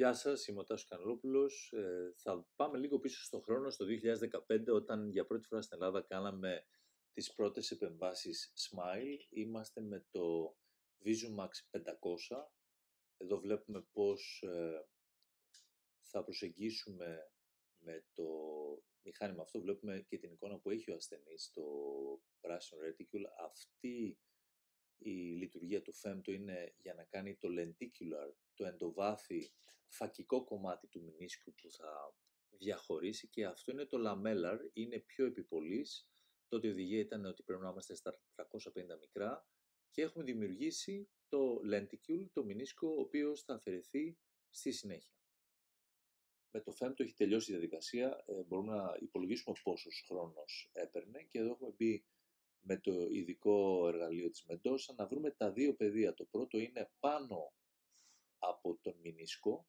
Γεια σας, είμαι ο Τάσος Κανελόπουλος. Θα πάμε λίγο πίσω στον χρόνο, στο 2015, όταν για πρώτη φορά στην Ελλάδα κάναμε τις πρώτες επεμβάσεις Smile. Είμαστε με το VisuMax 500. Εδώ βλέπουμε πώς θα προσεγγίσουμε με το μηχάνημα αυτό. Βλέπουμε και την εικόνα που έχει ο ασθενής, το πράσινο reticule. Αυτή η λειτουργία του femto είναι για να κάνει το lenticular, το εντοβάθι φακικό κομμάτι του μηνίσκου που θα διαχωρίσει, και αυτό είναι το lamellar, είναι πιο επιπολής. Τότε η οδηγία ήταν ότι πρέπει να είμαστε στα 350 μικρά και έχουμε δημιουργήσει το lenticule, το μηνίσκο, ο οποίος θα αφαιρεθεί στη συνέχεια. Με το femto έχει τελειώσει η διαδικασία, μπορούμε να υπολογίσουμε πόσος χρόνος έπαιρνε, και εδώ έχουμε μπει με το ειδικό εργαλείο της Mendoza να βρούμε τα δύο πεδία. Το πρώτο είναι πάνω από τον μηνίσκο,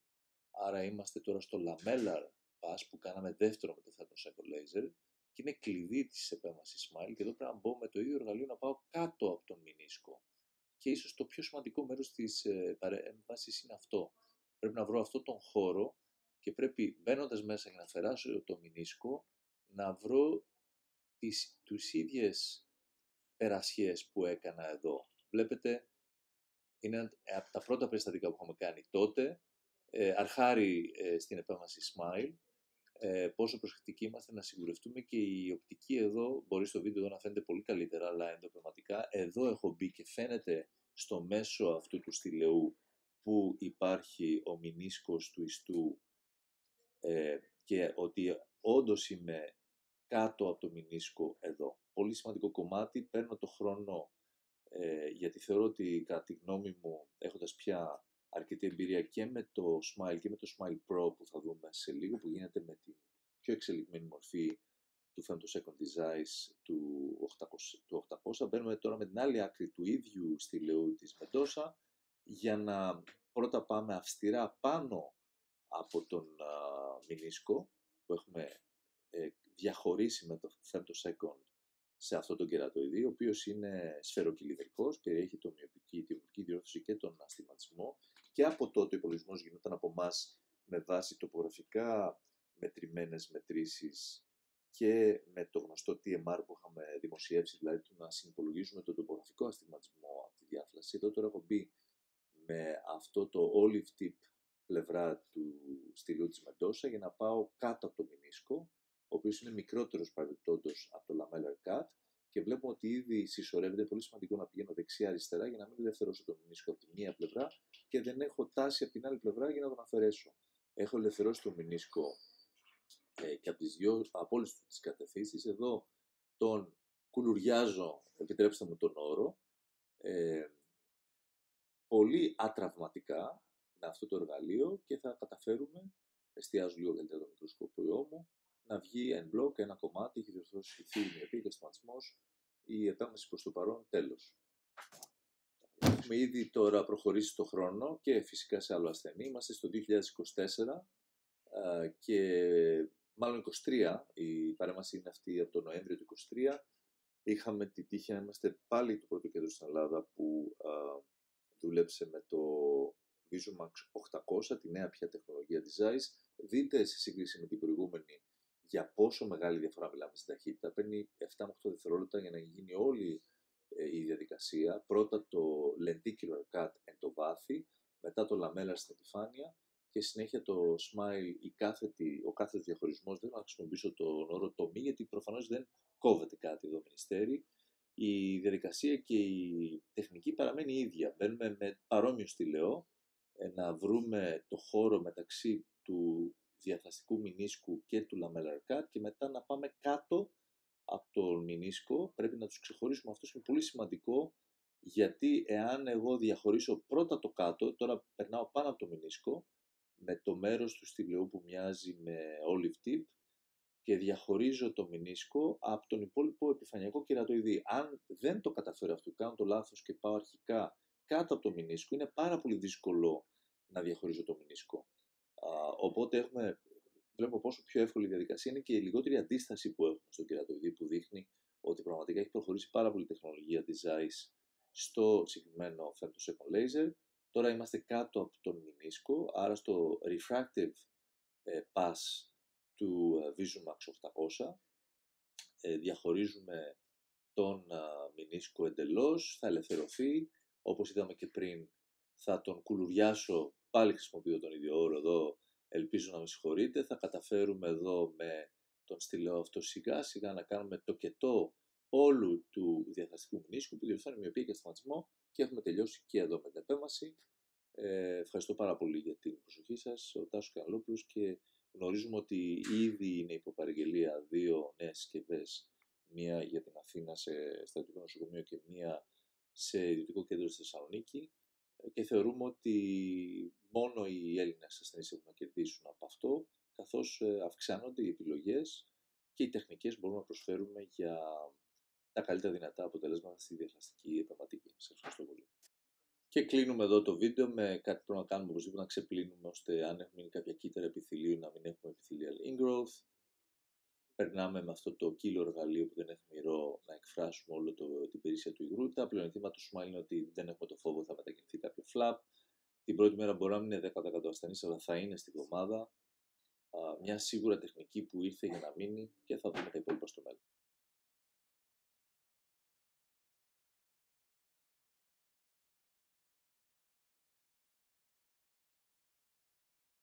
άρα είμαστε τώρα στο lamellar pass που κάναμε δεύτερο με το femtosecond laser, και είναι κλειδί της επέμβασης Smile, και εδώ πρέπει να μπω με το ίδιο εργαλείο να πάω κάτω από τον μηνίσκο. Και ίσως το πιο σημαντικό μέρος της παρέμβασης είναι αυτό. Πρέπει να βρω αυτό τον χώρο και πρέπει, μπαίνοντας μέσα για να φεράσω το μηνίσκο, να βρω τους ίδιες περασιές που έκανα εδώ. Βλέπετε, είναι από τα πρώτα περιστατικά που έχουμε κάνει τότε, αρχάρι στην επέμβαση Smile, πόσο προσεκτικοί είμαστε να σιγουρευτούμε, και η οπτική εδώ, μπορεί στο βίντεο εδώ να φαίνεται πολύ καλύτερα, αλλά ενδοπνευματικά εδώ έχω μπει και φαίνεται στο μέσο αυτού του στυλεού που υπάρχει ο μηνίσκος του ιστού, και ότι όντως είμαι κάτω από το μηνίσκο εδώ. Πολύ σημαντικό κομμάτι, παίρνω το χρόνο, γιατί θεωρώ ότι κατά τη γνώμη μου, έχοντας πια αρκετή εμπειρία και με το Smile και με το Smile Pro που θα δούμε σε λίγο, που γίνεται με την πιο εξελιγμένη μορφή του femtosecond device του 800, μπαίνουμε τώρα με την άλλη άκρη του ίδιου στυλεού της Mendoza, για να πρώτα πάμε αυστηρά πάνω από τον μηνίσκο που έχουμε διαχωρίσει με το femtosecond σε αυτό τον κερατοειδή, ο οποίος είναι σφαιροκυλινδρικός, περιέχει τη μυοπική διόρθωση και τον αστιγματισμό, και από τότε ο υπολογισμός γινόταν από εμάς με βάση τοπογραφικά μετρημένες μετρήσεις και με το γνωστό TMR που είχαμε δημοσιεύσει, δηλαδή το να συνυπολογίζουμε τον τοπογραφικό αστιγματισμό από τη διάφλαση. Εδώ τώρα έχω μπει με αυτό το olive tip πλευρά του στυλού της Mendoza για να πάω κάτω από το μηνίσκο, ο οποίος είναι μικρότερος παρεμπιπτόντως από το lamellar cut, και βλέπουμε ότι ήδη συσσωρεύεται. Πολύ σημαντικό να πηγαίνω δεξιά-αριστερά για να μην ελευθερώσω το μηνίσκο από τη μία πλευρά και δεν έχω τάση από την άλλη πλευρά για να τον αφαιρέσω. Έχω ελευθερώσει το μηνίσκο και από όλες τις κατευθύνσεις. Εδώ τον κουλουριάζω, επιτρέψτε μου τον όρο, πολύ ατραυματικά με αυτό το εργαλείο, και θα καταφέρουμε, εστιάζω λίγο καλύτερα το μικροσκόπιό μου, να βγει εν μπλοκ ένα κομμάτι, έχει διορθώσει η θύμη και αστιγματισμός, η επέμβαση προς το παρόν, τέλος. Έχουμε ήδη τώρα προχωρήσει στο χρόνο και φυσικά σε άλλο ασθενή. Είμαστε στο 2024 και μάλλον 23, η παρέμβαση είναι αυτή από τον Νοέμβριο του 2023. Είχαμε τη τύχη να είμαστε πάλι το πρώτο κέντρο στην Ελλάδα που δούλεψε με το VisuMax 800, τη νέα πια τεχνολογία της Zeiss. Δείτε σε σύγκριση με την προηγούμενη για πόσο μεγάλη διαφορά μιλάμε στην ταχύτητα. Παίρνει 7 με 8 δευτερόλεπτα για να γίνει όλη η διαδικασία. Πρώτα το lenticular cut εν το βάθη, μετά το lamellar στην επιφάνεια, και συνέχεια το Smile, ο κάθετος διαχωρισμός. Δεν θα χρησιμοποιήσω τον όρο τομή, γιατί προφανώς δεν κόβεται κάτι εδώ μυστέρι. Η διαδικασία και η τεχνική παραμένει ίδια. Μπαίνουμε με παρόμοιο στυλαιό να βρούμε το χώρο μεταξύ του διαθραστικού μηνίσκου και του lamellar cut, και μετά να πάμε κάτω από τον μηνίσκο. Πρέπει να τους ξεχωρίσουμε. Αυτό είναι πολύ σημαντικό, γιατί εάν εγώ διαχωρίσω πρώτα το κάτω, τώρα περνάω πάνω από το μηνίσκο με το μέρος του στυλαιού που μοιάζει με olive tip, και διαχωρίζω το μηνίσκο από τον υπόλοιπο επιφανειακό κερατοειδή. Αν δεν το καταφέρω αυτό, κάνω το λάθος και πάω αρχικά κάτω από το μηνίσκο, είναι πάρα πολύ δύσκολο να διαχωρίζω το μηνίσκο. Οπότε βλέπουμε πόσο πιο εύκολη η διαδικασία είναι, και η λιγότερη αντίσταση που έχουμε στο κερατοειδή, που δείχνει ότι πραγματικά έχει προχωρήσει πάρα πολύ η τεχνολογία της Zeiss στο συγκεκριμένο femtosecond laser. Τώρα είμαστε κάτω από τον μηνίσκο, άρα στο refractive pass του VisuMax 800 διαχωρίζουμε τον μηνίσκο εντελώς, θα ελευθερωθεί, όπως είδαμε και πριν θα τον κουλουριάσω, πάλι χρησιμοποιώ τον ίδιο όρο εδώ, ελπίζω να με συγχωρείτε, θα καταφέρουμε εδώ με τον στυλό αυτό σιγά σιγά να κάνουμε τοκετό όλου του διαθραστικού μηνίσκου που διορθώνει μοιοπία και ασθηματισμό και έχουμε τελειώσει και εδώ με την επέμβαση. Ευχαριστώ πάρα πολύ για την προσοχή σας, ο Τάσος Κανελόπουλος, και γνωρίζουμε ότι ήδη είναι υποπαραγγελία 2 νέες συσκευές, μία για την Αθήνα σε στρατιωτικό νοσοκομείο και μία σε ιδιωτικό κέντρο στη Θεσσαλονίκη, και θεωρούμε ότι μόνο οι Έλληνες ασθενείς έχουν να κερδίσουν από αυτό, καθώς αυξάνονται οι επιλογές και οι τεχνικές που μπορούμε να προσφέρουμε για τα καλύτερα δυνατά αποτελέσματα στη διαχειριστική επεμβατική. Σας ευχαριστώ πολύ. Και κλείνουμε εδώ το βίντεο με κάτι που πρέπει να κάνουμε οπωσδήποτε, να ξεπλύνουμε, ώστε αν έχουμε κάποια κύτταρα επιθυλίου να μην έχουμε epithelial ingrowth. Περνάμε με αυτό το κύλο εργαλείο που δεν έχει μυρό να εκφράσουμε όλο την περίσσια του υγρού. Τα πλεονεκτήματα του Smile είναι ότι δεν έχουμε το φόβο ότι θα μετακινηθεί κάποιο flap. Την πρώτη μέρα μπορεί να μην είναι 10% ασθενής, αλλά θα είναι στη βδομάδα. Μια σίγουρα τεχνική που ήρθε για να μείνει και θα δούμε τα υπόλοιπα στο μέλλον.